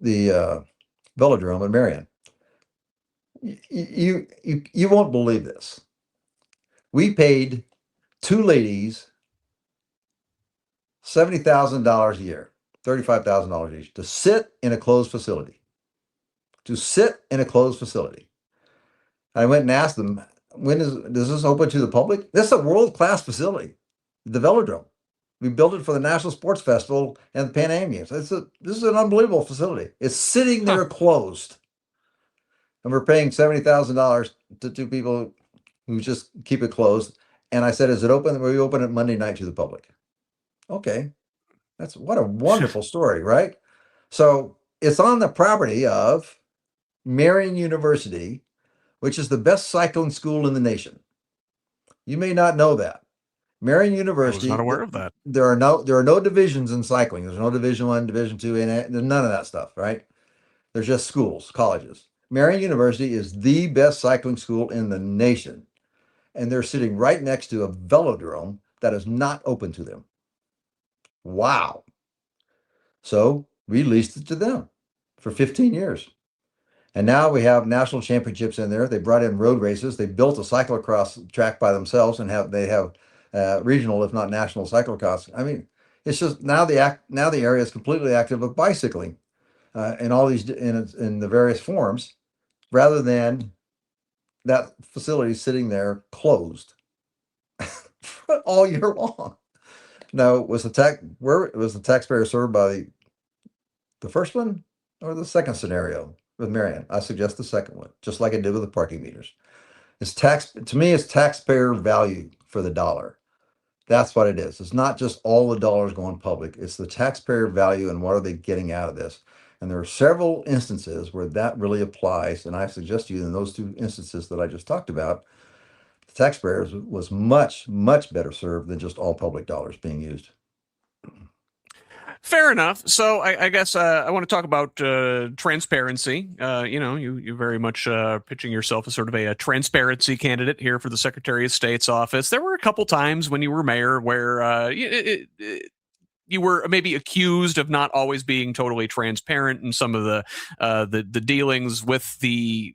S2: The velodrome in Marion. You won't believe this. We paid two ladies $70,000 a year, $35,000 each, to sit in a closed facility. I went and asked them, does this open to the public? This is a world-class facility, the velodrome. We built it for the National Sports Festival and the Pan Am Games. This is an unbelievable facility. It's sitting there closed. And we're paying $70,000 to two people who just keep it closed. And I said, is it open? We open it Monday night to the public. Okay. What a wonderful story, right? So it's on the property of Marion University, which is the best cycling school in the nation. You may not know that. Marion University.
S1: I was not aware of that.
S2: There are no divisions in cycling. There's no Division I, Division II, in it. There's none of that stuff, right? There's just schools, colleges. Marion University is the best cycling school in the nation. And they're sitting right next to a velodrome that is not open to them. Wow. So we leased it to them for 15 years. And now we have national championships in there. They brought in road races. They built a cyclocross track by themselves, and they have regional, if not national, cyclocross. I mean, it's just now the area is completely active with bicycling in all these in the various forms, rather than that facility sitting there closed all year long. Now, was the taxpayer served by the first one or the second scenario with Marion? I suggest the second one, just like I did with the parking meters. It's taxpayer value for the dollar. That's what it is. It's not just all the dollars going public. It's the taxpayer value and what are they getting out of this. And there are several instances where that really applies. And I suggest to you, in those two instances that I just talked about, the taxpayers was much, much better served than just all public dollars being used.
S1: Fair enough. So I guess I want to talk about transparency. You very much pitching yourself as sort of a transparency candidate here for the Secretary of State's office. There were a couple times when you were mayor where you were maybe accused of not always being totally transparent in some of the dealings with the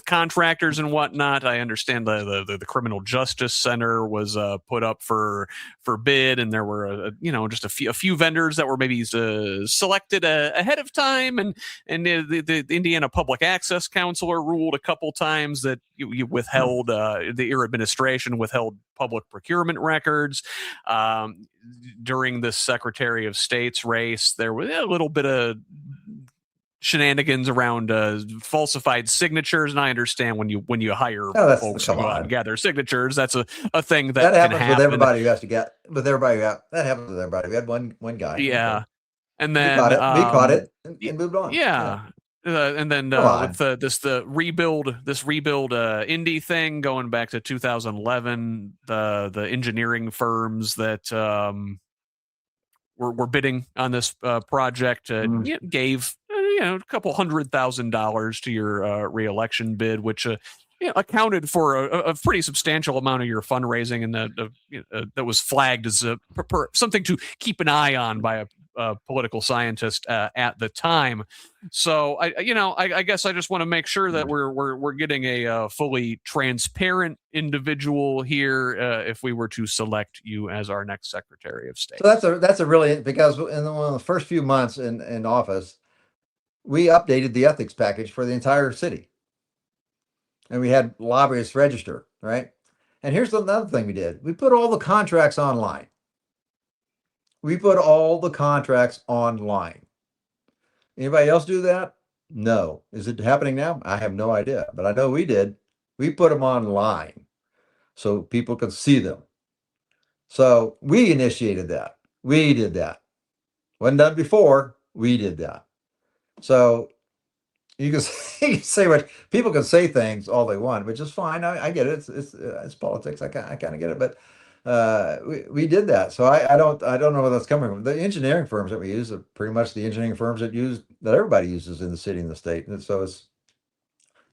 S1: contractors and whatnot. I understand the criminal justice center was put up for bid, and there were just a few vendors that were maybe selected ahead of time, and the Indiana Public Access Counselor ruled a couple times that you withheld your administration withheld public procurement records. During this Secretary of State's race, there was a little bit of shenanigans around falsified signatures, and I understand when you hire folks to go out and gather signatures, that's a thing that
S2: happens
S1: can happen.
S2: with everybody who has to get with everybody. That happens with everybody. We had one guy.
S1: Yeah,
S2: okay.
S1: And then
S2: we caught it and moved on.
S1: Yeah. And then with the rebuild Indy thing going back to 2011, the engineering firms that were bidding on this project gave a couple $100,000 to your reelection bid, which accounted for a pretty substantial amount of your fundraising, and that was flagged as something to keep an eye on by a political scientist at the time. So I guess I just want to make sure that we're getting a fully transparent individual here if we were to select you as our next Secretary of State.
S2: So that's a really, because in one of the first few months in office, we updated the ethics package for the entire city, and we had lobbyists register, right? And here's another thing we did: we put all the contracts online. Anybody else do that? No. Is it happening now? I have no idea, but I know we did. We put them online so people could see them. So we initiated that. We did that. Wasn't done before. We did that. So you can say what people can say things all they want, which is fine. I get it. It's politics. I kind of get it, but we did that. So I don't know where that's coming from. The engineering firms that we use are pretty much the engineering firms that everybody uses in the city and the state. And so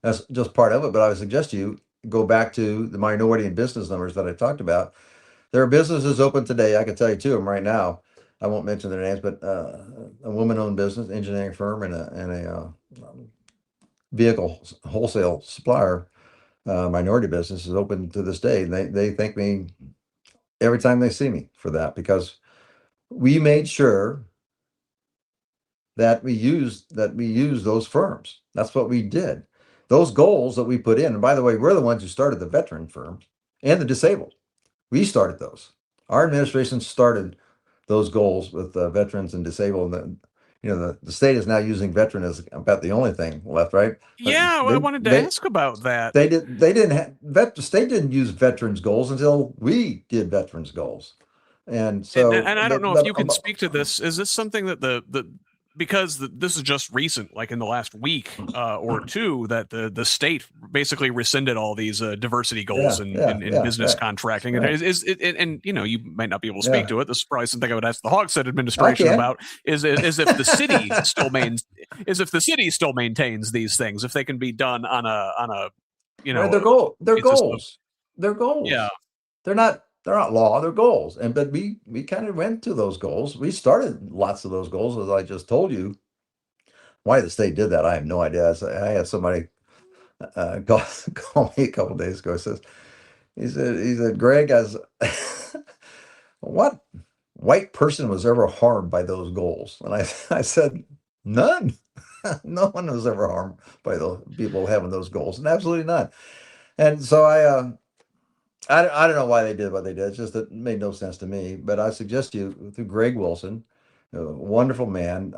S2: that's just part of it. But I would suggest you go back to the minority and business numbers that I talked about. There are businesses open today. I can tell you two of them right now. I won't mention their names, but a woman-owned business, engineering firm, and a vehicle wholesale supplier, minority business, is open to this day. And they thank me every time they see me for that, because we made sure that we use those firms. That's what we did. Those goals that we put in, and by the way, we're the ones who started the veteran firms and the disabled. We started those. Our administration started those goals with veterans and disabled. And the state is now using veteran as about the only thing left, right?
S1: Yeah, I wanted to ask about that.
S2: The state didn't use veterans goals until we did veterans goals. And so,
S1: and I don't know if you can speak to this. Is this something that because this is just recent, like in the last week or two, that the state basically rescinded all these diversity goals in business contracting? Right. And you might not be able to speak to it. This is probably something I would ask the Hogshead administration about. Is if the city still maintains these things, if they can be done on a
S2: they're goals. They're goals.
S1: Yeah,
S2: they're not law, they're goals. But we kind of went to those goals. We started lots of those goals, as I just told you. Why the state did that, I have no idea. I had somebody call me a couple days ago. He said, Greg, what white person was ever harmed by those goals? And I said, none. No one was ever harmed by those people having those goals, and absolutely none. And so I don't know why they did what they did. It's just that it made no sense to me. But I suggest you through Greg Wilson, a wonderful man.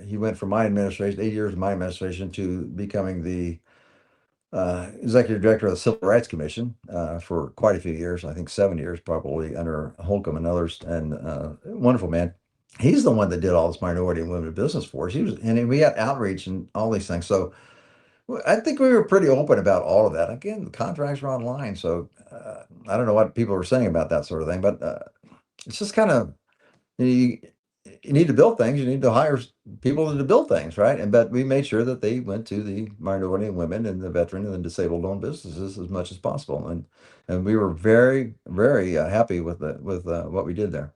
S2: He went from my administration, 8 years of my administration, to becoming the executive director of the Civil Rights Commission for quite a few years. I think 7 years probably under Holcomb and others. And wonderful man. He's the one that did all this minority and women business for us. And we had outreach and all these things. So I think we were pretty open about all of that. Again, the contracts were online, so I don't know what people were saying about that sort of thing, but it's just kind of you need to build things. You need to hire people to build things, right? But we made sure that they went to the minority and women and the veteran and the disabled-owned businesses as much as possible, and we were very, very happy with what we did there.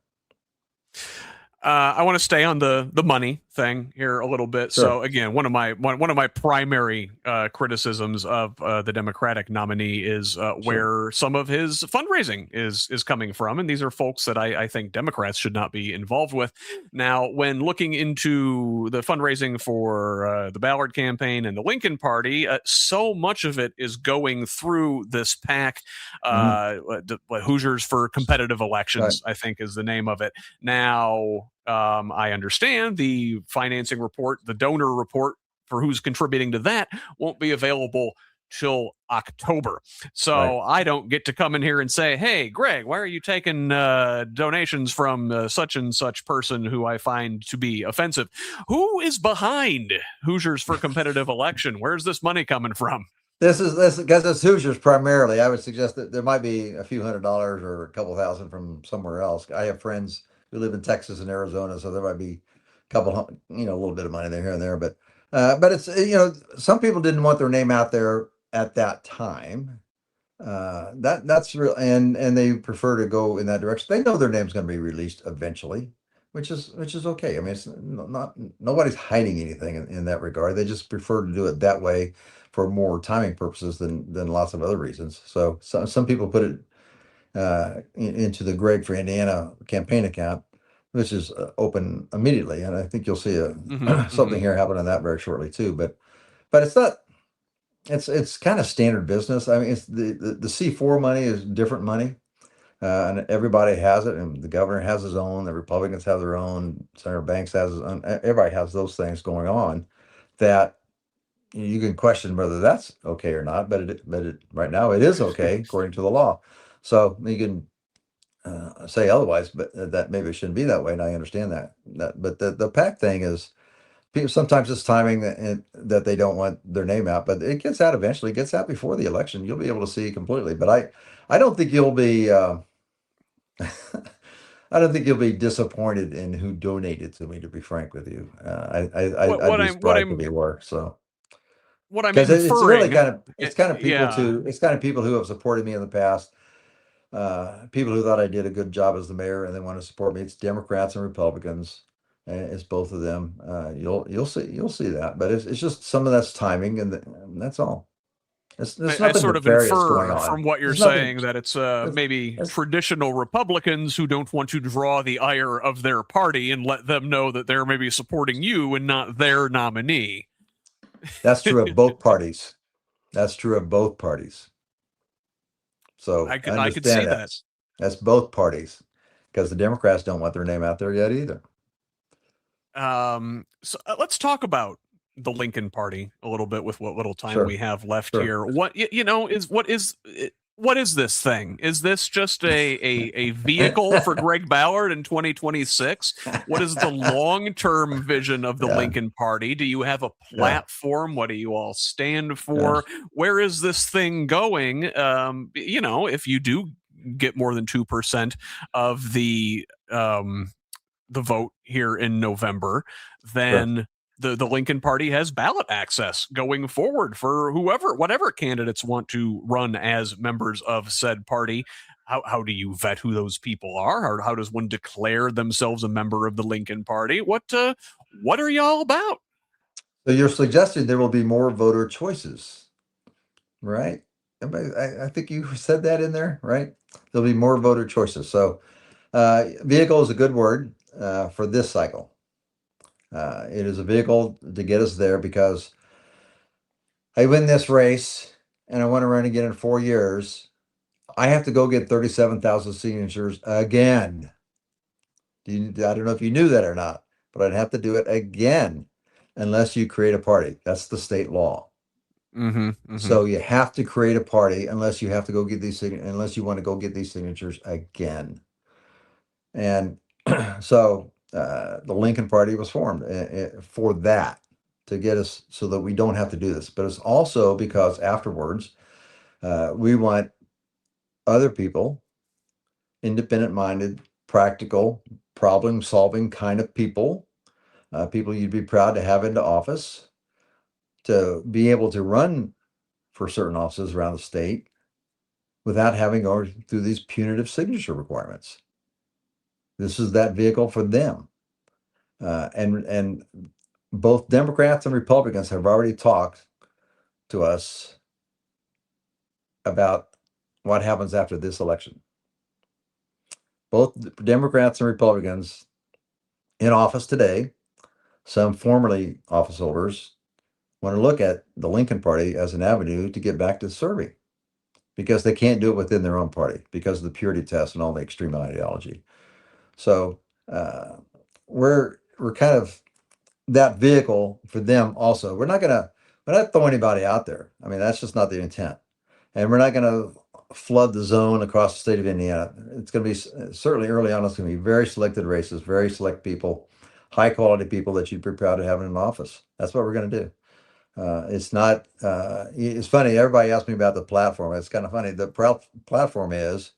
S1: I want to stay on the money thing here a little bit.
S2: Sure.
S1: So again, one of my primary criticisms of the Democratic nominee is
S2: Sure.
S1: where some of his fundraising is coming from, and these are folks that I think Democrats should not be involved with. Now, when looking into the fundraising for the Ballard campaign and the Lincoln Party, so much of it is going through this PAC,
S2: Mhm.
S1: Hoosiers for Competitive
S2: Right.
S1: Elections, I think is the name of it. Now, I understand the financing report, the donor report for who's contributing to that won't be available till October.
S2: Right.
S1: So I don't get to come in here and say, hey, Greg, why are you taking donations from such and such person who I find to be offensive? Who is behind Hoosiers for Competitive Election? Where's this money coming from?
S2: This because it's Hoosiers primarily. I would suggest that there might be a few $100s or a couple thousand from somewhere else. I have friends who live in Texas and Arizona, so there might be a couple, a little bit of money there here and there. But it's some people didn't want their name out there at that time. That's real, and they prefer to go in that direction. They know their name's going to be released eventually, which is okay. I mean, it's not nobody's hiding anything in that regard. They just prefer to do it that way for more timing purposes than lots of other reasons. So some people put it into the Greg for Indiana campaign account, which is open immediately, and I think you'll see
S1: Mm-hmm, mm-hmm.
S2: something here happen on that very shortly too. But it's not. It's kind of standard business. I mean, it's the C4 money is different money, and everybody has it, and the governor has his own. The Republicans have their own. Senator Banks has his own. Everybody has those things going on that you can question whether that's okay or not. But right now it is okay according to the law. So you can say otherwise, but that maybe it shouldn't be that way. And I understand that. But the PAC thing is people sometimes it's timing that they don't want their name out, but it gets out eventually. It gets out before the election. You'll be able to see completely. But I don't think you'll be. I don't think you'll be disappointed in who donated to me. To be frank with you,
S1: What
S2: I'd
S1: what
S2: be
S1: I'm what
S2: surprised if
S1: I'm
S2: they were. So
S1: what I'm
S2: because it's really
S1: inferring,
S2: kind of people
S1: yeah.
S2: to it's kind of people who have supported me in the past. People who thought I did a good job as the mayor and they want to support me. It's Democrats and Republicans. It's both of them. You'll see that, but it's just some of that's timing, and that's all. There's
S1: I
S2: nothing
S1: sort of
S2: nefarious going
S1: infer
S2: on.
S1: from what you're
S2: There's nothing.
S1: saying that it's
S2: There's,
S1: maybe
S2: there's,
S1: traditional Republicans who don't want to draw the ire of their party and let them know that they're maybe supporting you and not their nominee.
S2: that's true of both parties. That's true of both parties. So
S1: I could see
S2: understand that.
S1: that.
S2: That's both parties because the Democrats don't want their name out there yet either.
S1: So let's talk about the Lincoln Party a little bit with what little time we
S2: Sure,
S1: have left
S2: sure.
S1: here. What is this thing? Is this just a vehicle for Greg Ballard in 2026? What is the long-term vision of the
S2: Yeah,
S1: Lincoln Party? Do you have a
S2: yeah,
S1: platform? What do you all stand
S2: yeah.
S1: for? Where is this thing going? If you do get more than 2% of the vote here in November,
S2: Sure.
S1: then the Lincoln Party has ballot access going forward for whatever candidates want to run as members of said party. How do you vet who those people are? Or how does one declare themselves a member of the Lincoln Party? What are y'all about?
S2: So you're suggesting there will be more voter choices, right? I think you said that in there, right? There'll be more voter choices. So vehicle is a good word for this cycle. It is a vehicle to get us there because I win this race and I want to run again in 4 years. I have to go get 37,000 signatures again. I don't know if you knew that or not, but I'd have to do it again unless you create a party. That's the state law.
S1: Mm-hmm, mm-hmm.
S2: So you have to create a party unless you have to go get unless you want to go get these signatures again. And so the Lincoln Party was formed for that to get us so that we don't have to do this. But it's also because afterwards we want other people, independent minded, practical, problem solving kind of people, people you'd be proud to have into office, to be able to run for certain offices around the state without having to go through these punitive signature requirements. This is that vehicle for them. And both Democrats and Republicans have already talked to us about what happens after this election. Both Democrats and Republicans in office today, some formerly office holders, want to look at the Lincoln Party as an avenue to get back to serving because they can't do it within their own party because of the purity test and all the extreme ideology. So we're kind of that vehicle for them also. We're not throwing anybody out there. I mean, that's just not the intent. And we're not going to flood the zone across the state of Indiana. It's going to be certainly early on, it's going to be very selected races, very select people, high quality people that you'd be proud of having in office. That's what we're going to do. It's not, it's funny. Everybody asks me about the platform. It's kind of funny. The platform is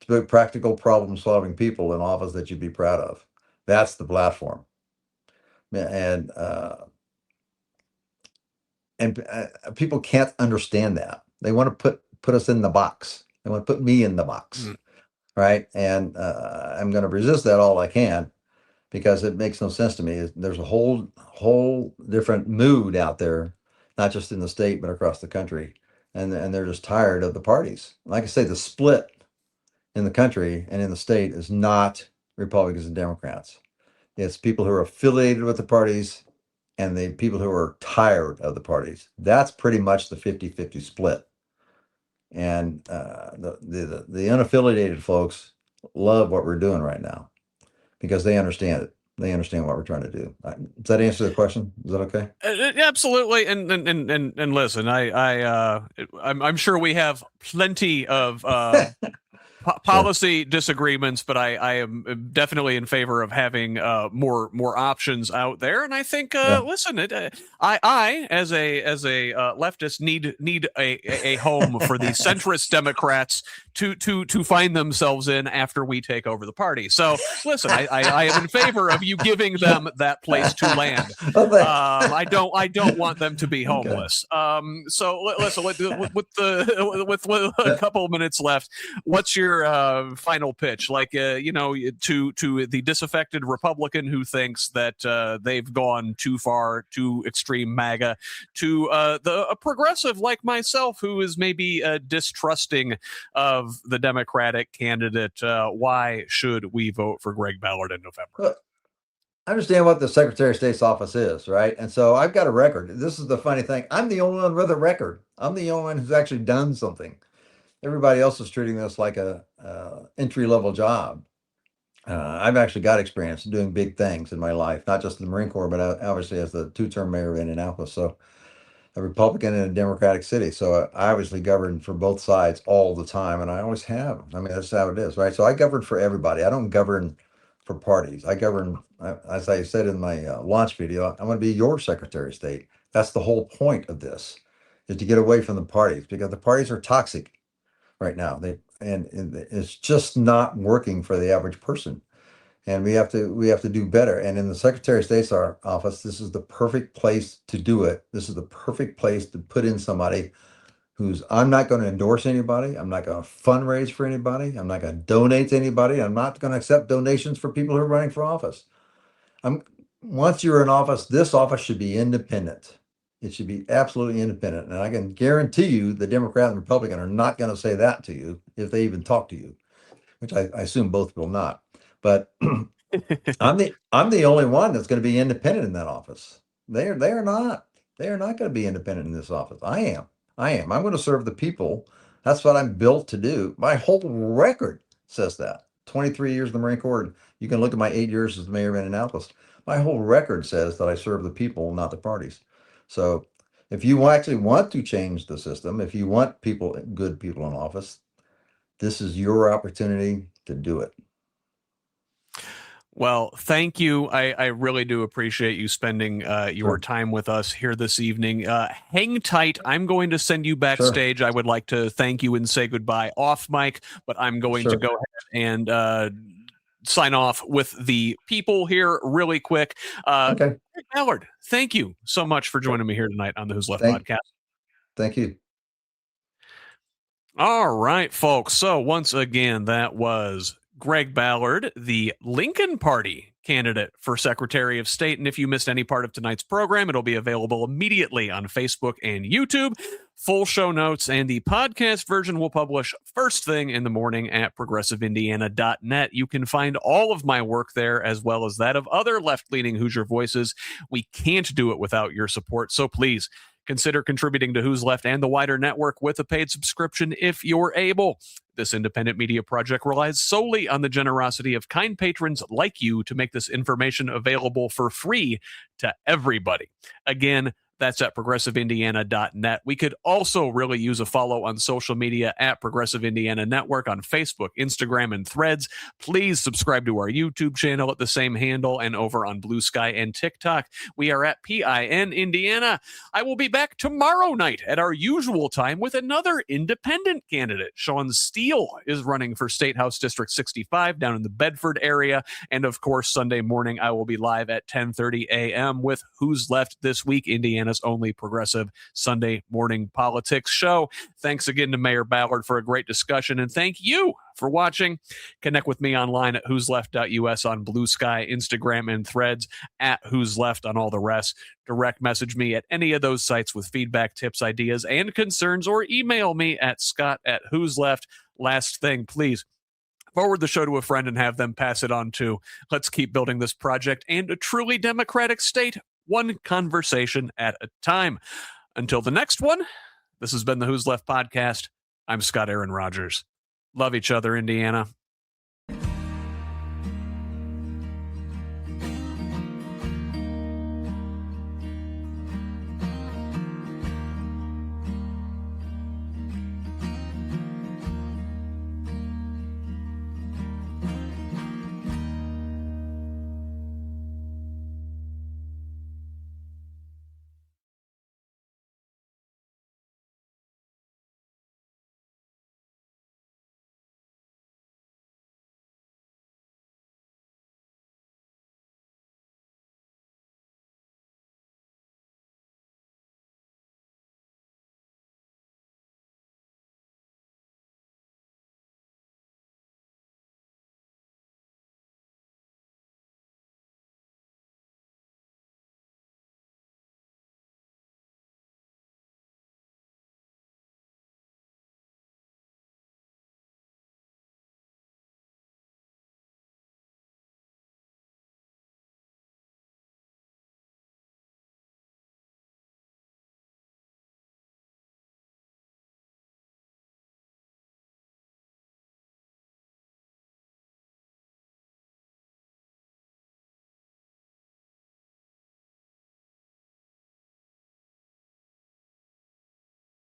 S2: to put practical problem solving people in office that you'd be proud of. That's the platform. And, people can't understand that. They want to put us in the box. They want to put me in the box, right? And I'm going to resist that all I can because it makes no sense to me. There's a whole different mood out there, not just in the state but across the country, and they're just tired of the parties. Like I say, the split in the country and in the state is not Republicans and Democrats. It's people who are affiliated with the parties and the people who are tired of the parties. That's pretty much the 50-50 split. And the unaffiliated folks love what we're doing right now because they understand it. They understand what we're trying to do. Does that answer the question? Is that okay?
S1: Absolutely. And listen, I'm sure we have plenty of policy disagreements, but I am definitely in favor of having more options out there. And I think, listen, I as a leftist need a home for the centrist Democrats to find themselves in after we take over the party. So listen, I am in favor of you giving them that place to land. I don't want them to be homeless. Okay. So listen, with a couple of minutes left, what's your final pitch, like to the disaffected Republican who thinks that they've gone too far, too extreme MAGA, to a progressive like myself who is maybe distrusting of the Democratic candidate? Why should we vote for Greg Ballard in November?
S2: Well, I understand what the Secretary of State's office is, right? And so I've got a record. This is the funny thing. I'm the only one with a record. I'm the only one who's actually done something. Everybody else is treating this like a entry-level job. I've actually got experience doing big things in my life, not just in the Marine Corps, but obviously as the two-term mayor of Indianapolis. So a Republican in a Democratic city. So I obviously governed for both sides all the time, and I always have. I mean, that's how it is, right? So I govern for everybody. I don't govern for parties. I govern, as I said in my launch video, I'm going to be your Secretary of State. That's the whole point of this, is to get away from the parties because the parties are toxic right now. And it's just not working for the average person. And we have to do better. And in the Secretary of State's office, this is the perfect place to do it. This is the perfect place to put in somebody I'm not going to endorse anybody. I'm not going to fundraise for anybody. I'm not going to donate to anybody. I'm not going to accept donations for people who are running for office. Once you're in office, this office should be independent. It should be absolutely independent. And I can guarantee you the Democrat and Republican are not going to say that to you if they even talk to you, which I assume both will not. But I'm the only one that's going to be independent in that office. They are not. They are not going to be independent in this office. I am. I'm going to serve the people. That's what I'm built to do. My whole record says that. 23 years in the Marine Corps. You can look at my 8 years as the mayor of Indianapolis. My whole record says that I serve the people, not the parties. So if you actually want to change the system, if you want good people in office, this is your opportunity to do it.
S1: Well, thank you. I really do appreciate you spending your time with us here this evening. Hang tight. I'm going to send you backstage. I would like to thank you and say goodbye off mic, but I'm going to go ahead and sign off with the people here really quick.
S2: Okay.
S1: Ballard, thank you so much for joining me here tonight on the Who's Left podcast.
S2: Thank you.
S1: All right, folks. So once again, that was Greg Ballard, the Lincoln Party candidate for Secretary of State. And if you missed any part of tonight's program, it'll be available immediately on Facebook and YouTube. Full show notes and the podcast version will publish first thing in the morning at progressiveindiana.net. You can find all of my work there, as well as that of other left-leaning Hoosier voices. We can't do it without your support, so please consider contributing to Who's Left and the wider network with a paid subscription if you're able. This independent media project relies solely on the generosity of kind patrons like you to make this information available for free to everybody. Again, that's at progressiveindiana.net. We could also really use a follow on social media at Progressive Indiana Network on Facebook, Instagram, and Threads. Please subscribe to our YouTube channel at the same handle and over on Blue Sky and TikTok. We are at PIN Indiana. I will be back tomorrow night at our usual time with another independent candidate. Sean Steele is running for State House District 65 down in the Bedford area. And of course, Sunday morning, I will be live at 10:30 a.m. with Who's Left This Week, Indiana's only progressive Sunday morning politics show. Thanks again to Mayor Ballard for a great discussion, and thank you for watching. Connect with me online at whosleft.us on Blue Sky, Instagram, and Threads, at Who's Left on all the rest. Direct message me at any of those sites with feedback, tips, ideas, and concerns, or email me at scott@whosleft. Last thing, please forward the show to a friend and have them pass it on too. Let's keep building this project and a truly democratic state, one conversation at a time. Until the next one, this has been the Who's Left podcast. I'm Scott Aaron Rogers. Love each other, Indiana.